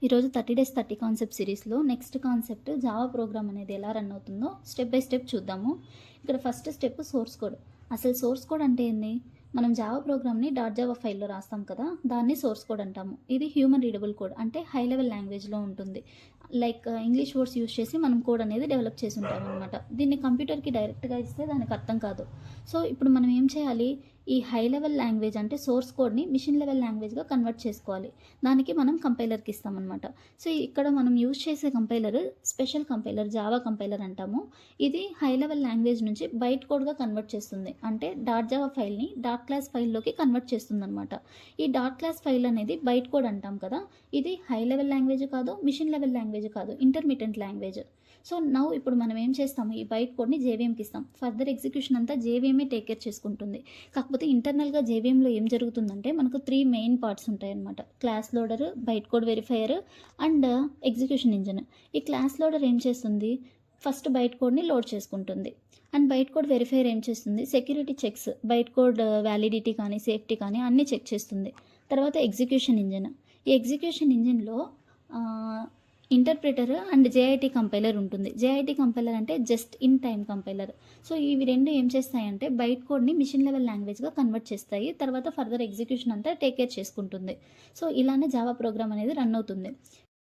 ఈరోజు 30 days 30 concept సిరీస్లో next concept Java programme అనేది ఎలా రన్ అవుతుందో స్టెప్ బై స్టెప్ చూద్దాము. ఇక్కడ ఫస్ట్ స్టెప్ సోర్స్ కోడ్. అసలు సోర్స్ కోడ్ అంటే ఏంది? మనం జావా ప్రోగ్రామ్ని డాట్ జావా ఫైల్లో రాస్తాం కదా, దాన్ని సోర్స్ కోడ్ అంటాము. ఇది హ్యూమన్ రీడబుల్ కోడ్, అంటే హై లెవెల్ లాంగ్వేజ్లో ఉంటుంది. లైక్ ఇంగ్లీష్ వర్డ్స్ యూస్ చేసి మనం కోడ్ అనేది డెవలప్ చేసి ఉంటాం అనమాట. దీన్ని కంప్యూటర్కి డైరెక్ట్గా ఇస్తే దానికి అర్థం కాదు. సో ఇప్పుడు మనం ఏం చేయాలి? ఈ హై లెవెల్ లాంగ్వేజ్ అంటే సోర్స్ కోడ్ని మిషన్ లెవెల్ లాంగ్వేజ్గా కన్వర్ట్ చేసుకోవాలి. దానికి మనం కంపైలర్కి ఇస్తామన్నమాట. సో ఇక్కడ మనం యూజ్ చేసే compiler special compiler, Java compiler అంటాము. ఇది హై లెవెల్ లాంగ్వేజ్ నుంచి బైట్ కోడ్గా కన్వర్ట్ చేస్తుంది. అంటే డాట్ జావా ఫైల్ని డాట్ క్లాస్ ఫైల్లోకి కన్వర్ట్ చేస్తుంది అనమాట. ఈ డాట్ క్లాస్ ఫైల్ అనేది బైట్ కోడ్ అంటాం కదా, ఇది హై లెవెల్ లాంగ్వేజ్ కాదు, మిషన్ లెవెల్ లాంగ్వేజ్ కాదు, ఇంటర్మీడియట్ లాంగ్వేజ్. సో నౌ ఇప్పుడు మనం ఏం చేస్తాము? ఈ బైట్ కోడ్ని జేవీఎంకి ఇస్తాం. ఫర్దర్ ఎగ్జిక్యూషన్ అంతా జేవీఎంఏ టేక్ కేర్ చేసుకుంటుంది. కాకపోతే ఇంటర్నల్గా జేవీఎంలో ఏం జరుగుతుందంటే మనకు 3 మెయిన్ పార్ట్స్ ఉంటాయి అన్నమాట. Class loader, byte code verifier and execution engine. ఈ క్లాస్ లోడర్ ఏం చేస్తుంది? ఫస్ట్ బైట్ కోడ్ని లోడ్ చేసుకుంటుంది. అండ్ బైట్ కోడ్ వెరిఫైయర్ ఏం చేస్తుంది? Security checks, byte code validity కానీ సేఫ్టీ కానీ అన్నీ చెక్ చేస్తుంది. తర్వాత ఎగ్జిక్యూషన్ ఇంజిన్. ఈ ఎగ్జిక్యూషన్ ఇంజిన్లో ఇంటర్ప్రిటర్ అండ్ జేఐటీ కంపైలర్ ఉంటుంది. జేఐటీ కంపైలర్ అంటే just in time compiler. So ఇవి రెండు ఏం చేస్తాయంటే బైట్ కోడ్ని మిషన్ లెవెల్ లాంగ్వేజ్గా కన్వర్ట్ చేస్తాయి. తర్వాత ఫర్దర్ ఎగ్జిక్యూషన్ అంతా టేక్ కేర్ చేసుకుంటుంది. సో ఇలానే జావా ప్రోగ్రామ్ అనేది రన్ అవుతుంది.